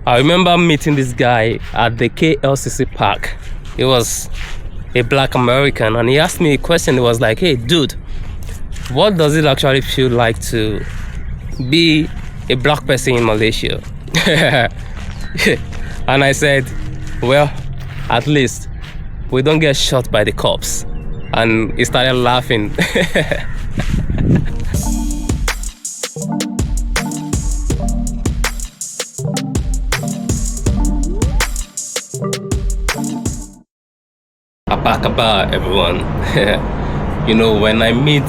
I remember meeting this guy at the KLCC park. He was a black American, and he asked me a question. He was like, hey dude, what does it actually feel like to be a black person in Malaysia? And I said, well, at least we don't get shot by the cops. And he started laughing. Apakaba, everyone. You know, when I meet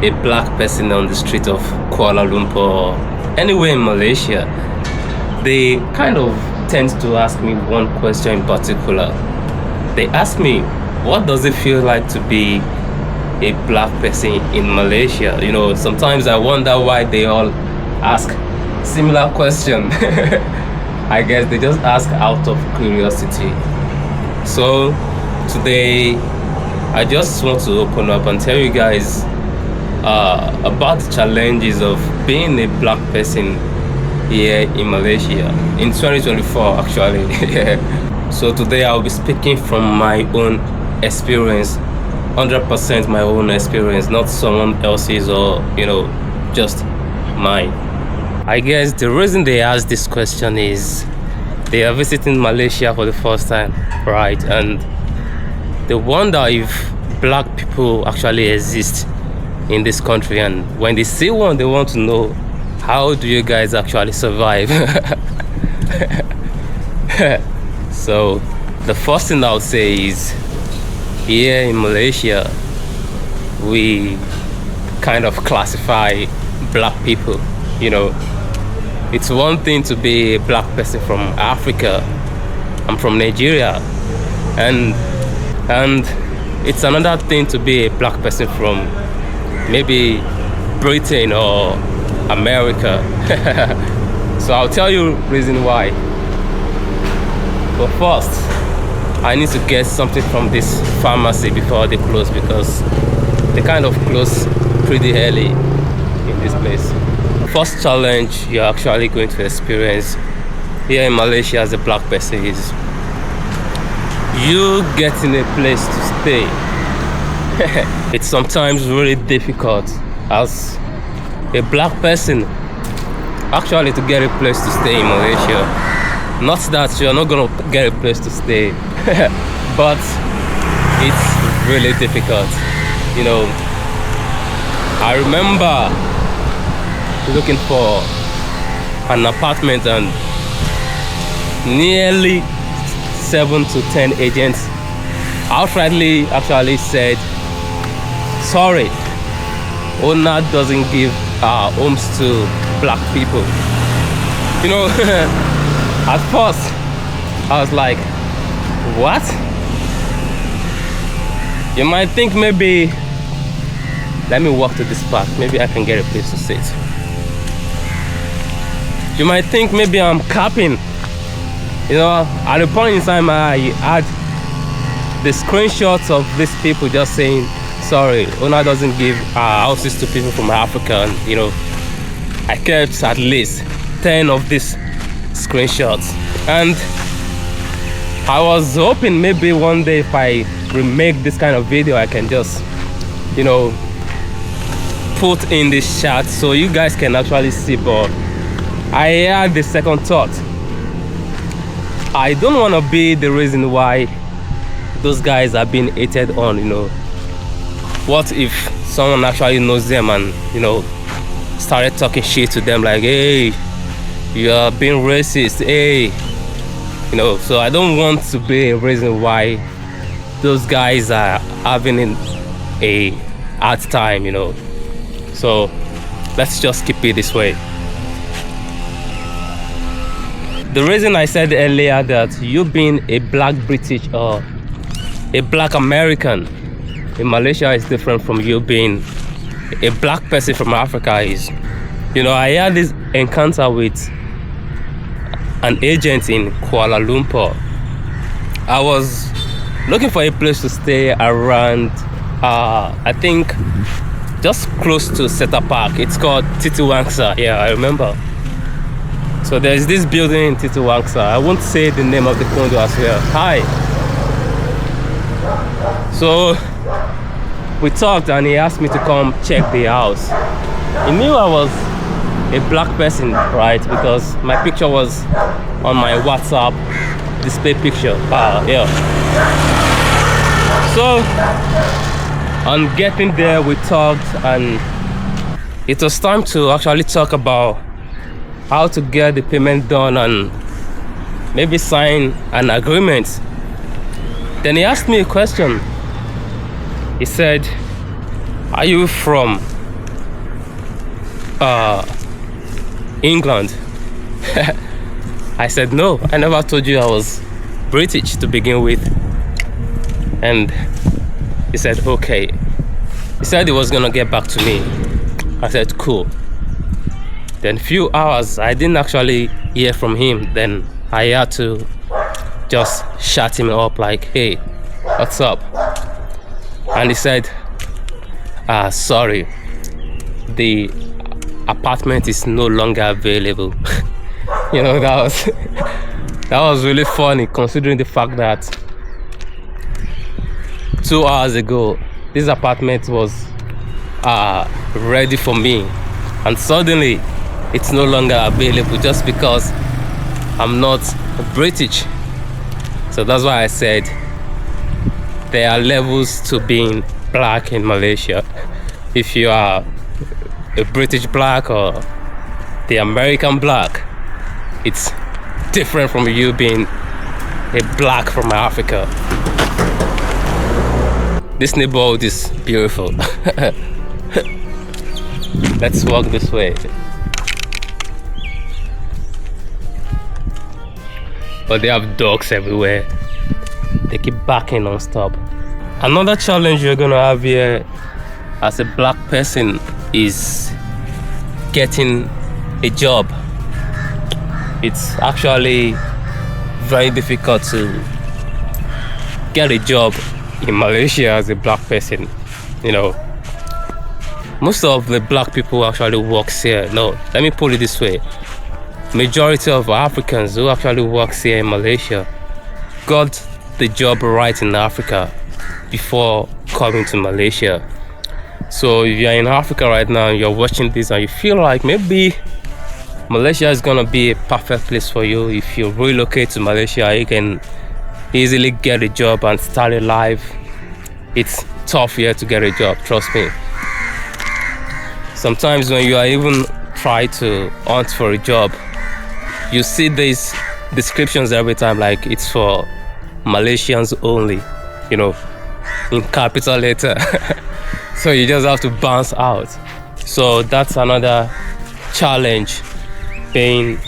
a black person on the street of Kuala Lumpur, anywhere in Malaysia, they kind of tend to ask me one question in particular. They ask me, what does it feel like to be a black person in Malaysia? You know, sometimes I wonder why they all ask similar question. I guess they just ask out of curiosity. So today I just want to open up and tell you guys about the challenges of being a black person here in Malaysia in 2024 actually. So today I'll be speaking from my own experience, 100% my own experience, not someone else's or, you know, just mine. I guess the reason they ask this question is they are visiting Malaysia for the first time, right? And they wonder if black people actually exist in this country, and when they see one, they want to know, how do you guys actually survive? So the first thing I'll say is, here in Malaysia, we kind of classify black people. You know, it's one thing to be a black person from Africa. I'm from Nigeria, and it's another thing to be a black person from maybe Britain or America. So I'll tell you reason why. But first, I need to get something from this pharmacy before they close, because they kind of close pretty early in this place. First challenge you're actually going to experience here in Malaysia as a black person is you getting a place to stay. It's sometimes really difficult as a black person actually to get a place to stay in Malaysia. Not that you're not gonna get a place to stay, but it's really difficult. You know, I remember looking for an apartment, and nearly 7 to 10 agents outrightly actually said, sorry, owner doesn't give homes to black people. You know, at first I was like, what? You might think maybe, let me walk to this park, maybe I can get a place to sit. You might think maybe I'm capping. You know, at the point in time I had the screenshots of these people just saying, sorry, owner doesn't give houses to people from Africa. And, you know, I kept at least 10 of these screenshots. And I was hoping maybe one day if I remake this kind of video, I can just, you know, put in this chat so you guys can actually see. But I had the second thought. I don't want to be the reason why those guys are being hated on, you know. What if someone actually knows them and, you know, started talking shit to them like, hey, you are being racist, hey, you know. So I don't want to be a reason why those guys are having a hard time, you know. So let's just keep it this way. The reason I said earlier that you being a black British or a black American in Malaysia is different from you being a black person from Africa is, you know, I had this encounter with an agent in Kuala Lumpur. I was looking for a place to stay around, I think, just close to Seta Park. It's called Titiwangsa. Yeah, I remember. So there's this building in Titiwangsa. I won't say the name of the condo as well. Hi. So we talked and he asked me to come check the house. He knew I was a black person, right? Because my picture was on my WhatsApp display picture. Yeah. So on getting there, we talked and it was time to actually talk about how to get the payment done and maybe sign an agreement. Then he asked me a question. He said, "Are you from England?" I said, "No, I never told you I was British to begin with." And he said, "Okay." He said he was gonna get back to me. I said, "Cool." Then few hours, I didn't actually hear from him. Then I had to just shut him up like, "Hey, what's up?" And he said, "Sorry, the apartment is no longer available." You know, that was really funny considering the fact that 2 hours ago this apartment was ready for me, and suddenly it's no longer available just because I'm not British. So that's why I said there are levels to being black in Malaysia. If you are a British black or the American black, it's different from you being a black from Africa. This neighborhood is beautiful. Let's walk this way. But they have dogs everywhere. They keep barking non-stop. Another challenge you're gonna have here as a black person is getting a job. It's actually very difficult to get a job in Malaysia as a black person. You know, most of the black people actually works here. No, let me put it this way. Majority of Africans who actually works here in Malaysia got the job right in Africa before coming to Malaysia. So if you're in Africa right now and you're watching this and you feel like maybe Malaysia is gonna be a perfect place for you, if you relocate to Malaysia, you can easily get a job and start a life. It's tough here to get a job, trust me. Sometimes when you are even try to hunt for a job, you see these descriptions every time like it's for Malaysians only, you know, in capital letter. So you just have to bounce out. So that's another challenge being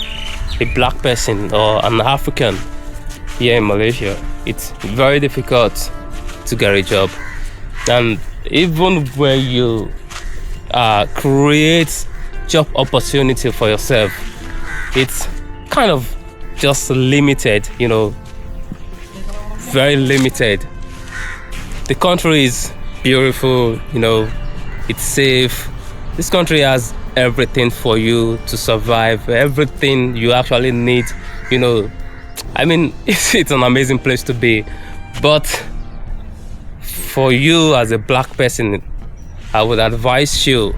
a black person or an African here in Malaysia. It's very difficult to get a job, and even when you create job opportunity for yourself, it's kind of just limited, you know, very limited. The country is beautiful, you know, it's safe. This country has everything for you to survive, everything you actually need, you know. I mean, it's an amazing place to be. But for you as a black person, I would advise you,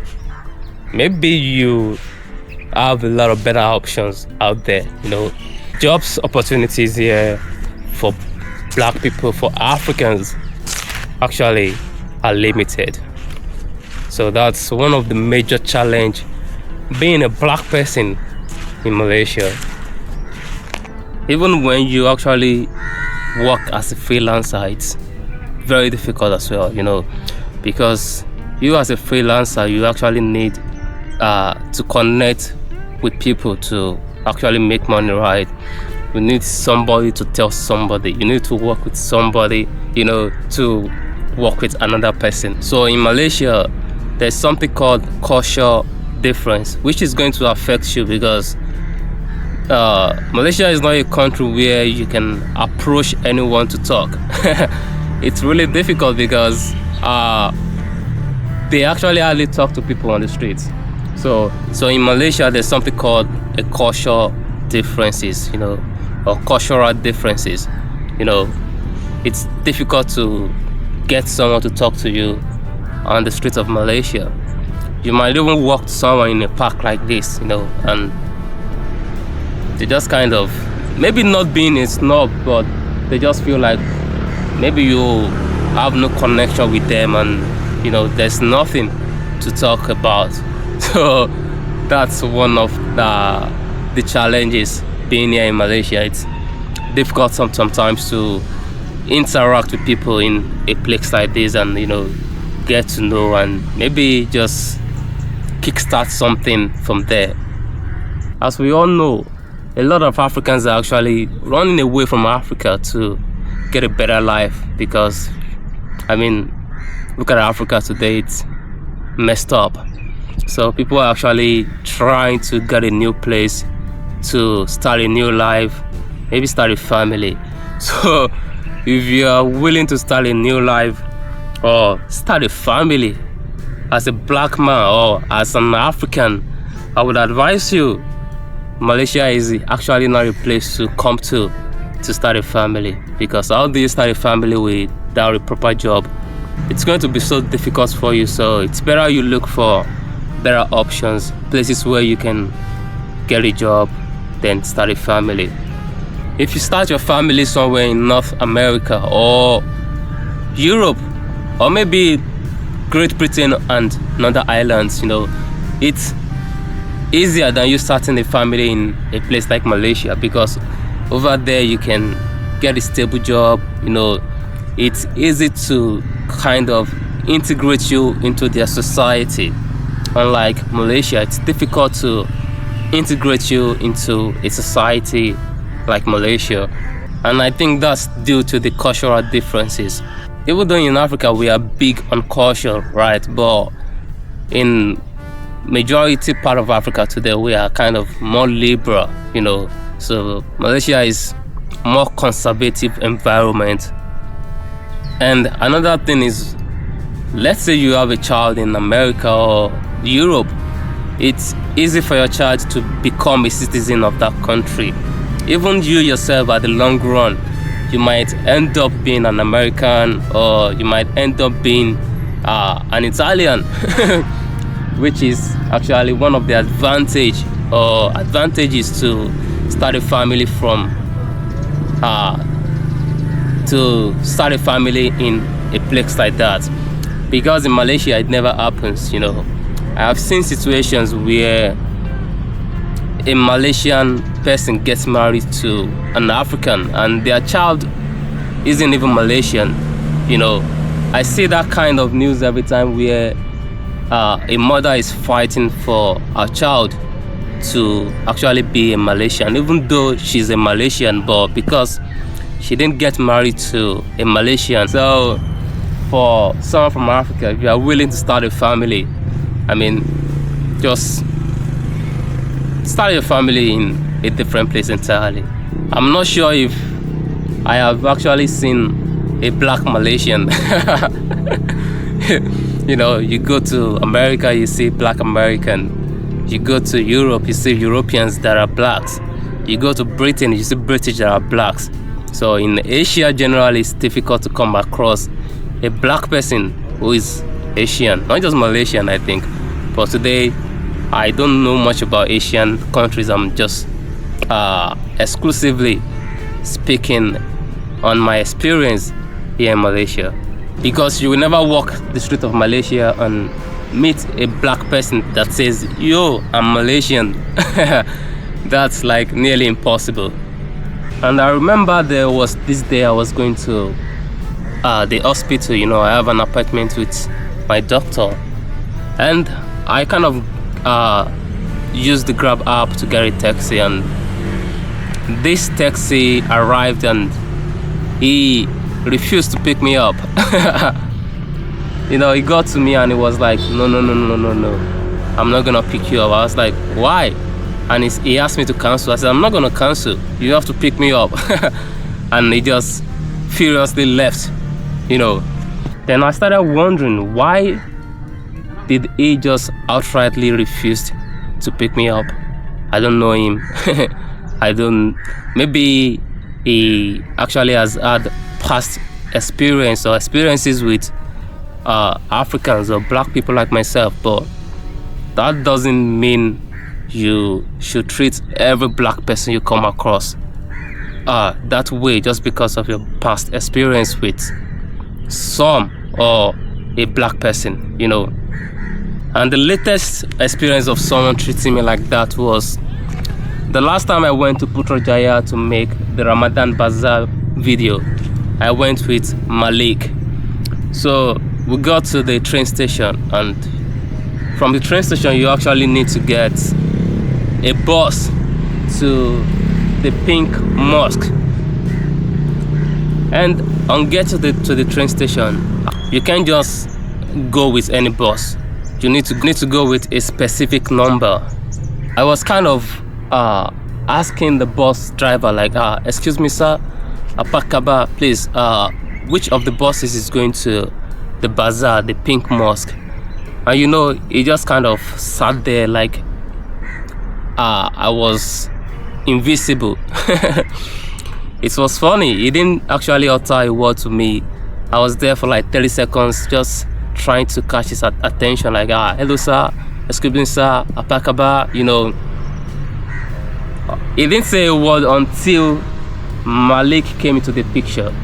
maybe you have a lot of better options out there, you know. Jobs opportunities here for black people, for Africans, actually are limited. So that's one of the major challenge being a black person in Malaysia. Even when you actually work as a freelancer, it's very difficult as well, you know, because you as a freelancer, you actually need to connect with people to actually make money, right? You need somebody to tell somebody, you need to work with somebody, you know, to work with another person. So in Malaysia, there's something called cultural difference, which is going to affect you because Malaysia is not a country where you can approach anyone to talk. It's really difficult because they actually hardly talk to people on the streets. So in Malaysia, there's something called a cultural differences, or cultural differences. It's difficult to get someone to talk to you on the streets of Malaysia. You might even walk to someone in a park like this, and they just kind of, maybe not being a snob, but they just feel like maybe you have no connection with them, and there's nothing to talk about. So that's one of the challenges being here in Malaysia. It's difficult sometimes to interact with people in a place like this, and get to know, and maybe just kickstart something from there. As we all know, a lot of Africans are actually running away from Africa to get a better life, because look at Africa today, it's messed up. So people are actually trying to get a new place, to start a new life, maybe start a family. So if you are willing to start a new life or start a family as a black man or as an African, I would advise you, Malaysia is actually not a place to come to start a family, because how do you start a family without a proper job? It's going to be so difficult for you. So it's better you look for better options, places where you can get a job, then start a family. If you start your family somewhere in North America or Europe, or maybe Great Britain and other islands, it's easier than you starting a family in a place like Malaysia, because over there you can get a stable job. It's easy to kind of integrate you into their society. Unlike Malaysia, it's difficult to integrate you into a society like Malaysia, and I think that's due to the cultural differences. Even though in Africa we are big on culture, right? But in majority part of Africa today, we are kind of more liberal, So Malaysia is more conservative environment. And another thing is, let's say you have a child in America or Europe, it's easy for your child to become a citizen of that country. Even you yourself, at the long run, you might end up being an American, or you might end up being an Italian, which is actually one of the advantages to start a family in a place like that. Because in Malaysia it never happens. I have seen situations where a Malaysian person gets married to an African and their child isn't even Malaysian. I see that kind of news every time, where a mother is fighting for her child to actually be a Malaysian, even though she's a Malaysian, but because she didn't get married to a Malaysian. So for someone from Africa, if you are willing to start a family, just start your family in a different place entirely. I'm not sure if I have actually seen a black Malaysian. You go to America, you see black American. You go to Europe, you see Europeans that are blacks. You go to Britain, you see British that are blacks. So in Asia, generally, it's difficult to come across a black person who is Asian, not just Malaysian, I think. But today, I don't know much about Asian countries. I'm just exclusively speaking on my experience here in Malaysia. Because you will never walk the street of Malaysia and meet a black person that says, "Yo, I'm Malaysian." That's like nearly impossible. And I remember there was this day I was going to the hospital. I have an appointment with my doctor, and I kind of used the Grab app to get a taxi, and this taxi arrived and he refused to pick me up. He got to me and he was like, no, I'm not gonna pick you up. I was like, why? And he asked me to cancel. I said, I'm not gonna cancel, you have to pick me up. And he just furiously left. Then I started wondering, why did he just outrightly refuse to pick me up? I don't know him. I don't, maybe he actually has had past experience or experiences with Africans or black people like myself, but that doesn't mean you should treat every black person you come across that way just because of your past experience with some or a black person, you know. And the latest experience of someone treating me like that was the last time I went to Putrajaya to make the Ramadan Bazaar video. I went with Malik. So we got to the train station, and from the train station you actually need to get a bus to the Pink Mosque. And on get to the train station, you can't just go with any bus. You need to go with a specific number. I was kind of asking the bus driver, like, excuse me sir, Apakaba, please, which of the buses is going to the bazaar, the Pink Mosque? And you know, he just kind of sat there like I was invisible. It was funny. He didn't actually utter a word to me. I was there for like 30 seconds just trying to catch his attention, like, hello sir, excuse me sir, Apakaba, you know. He didn't say a word until Malik came into the picture,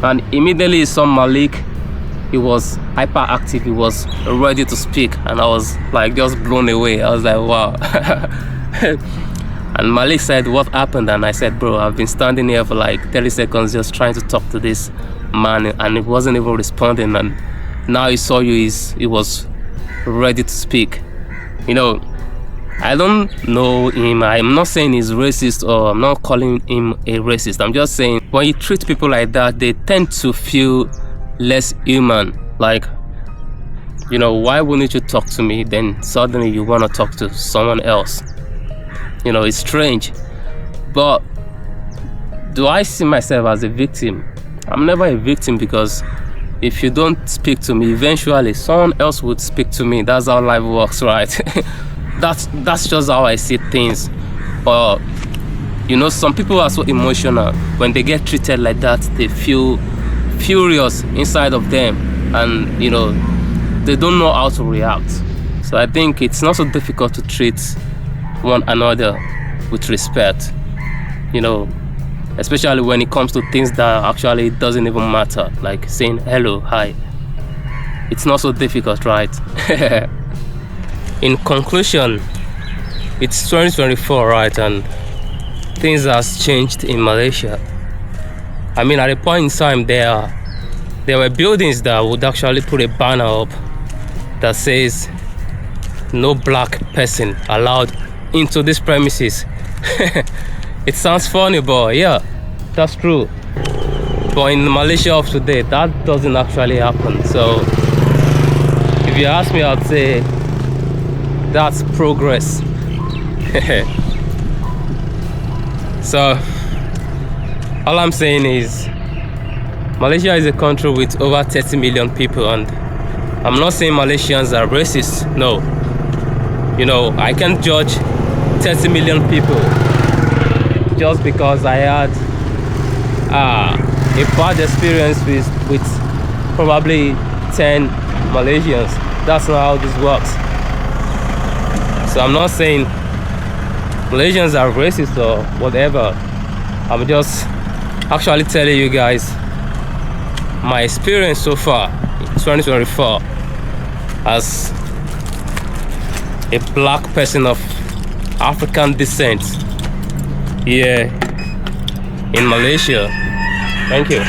and immediately saw Malik. He was hyperactive, he was ready to speak, and I was like just blown away. I was like, wow. And Malik said, what happened? And I said, bro, I've been standing here for like 30 seconds just trying to talk to this man, and he wasn't even responding, and now he saw you, he was ready to speak. You know, I don't know him. I'm not saying he's racist, or I'm not calling him a racist. I'm just saying when you treat people like that, they tend to feel less human. Like, you know, why wouldn't you talk to me? Then suddenly you want to talk to someone else. You know, it's strange. But do I see myself as a victim? I'm never a victim, because if you don't speak to me, eventually someone else would speak to me. That's how life works, right? That's just how I see things. But you know, some people are so emotional. When they get treated like that, they feel furious inside of them, and you know, they don't know how to react. So I think it's not so difficult to treat one another with respect, you know, especially when it comes to things that actually doesn't even matter, like saying hello, hi. It's not so difficult, right? In conclusion, it's 2024, right? And things has changed in Malaysia. I mean, at a point in time, there were buildings that would actually put a banner up that says no black person allowed into this premises. It sounds funny, but yeah, that's true. But in Malaysia of today, that doesn't actually happen. So if you ask me, I'd say that's progress. So all I'm saying is Malaysia is a country with over 30 million people, and I'm not saying Malaysians are racist. No, you know, I can't judge 30 million people just because I had a bad experience with probably 10 Malaysians. That's not how this works. So I'm not saying Malaysians are racist or whatever. I'm just actually telling you guys my experience so far in 2024 as a black person of African descent here in Malaysia. Thank you.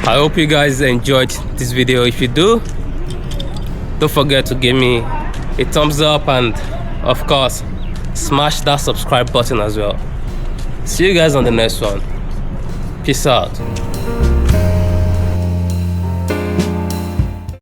I hope you guys enjoyed this video. If you do, don't forget to give me a thumbs up, and of course smash that subscribe button as well. See you guys on the next one. Peace out.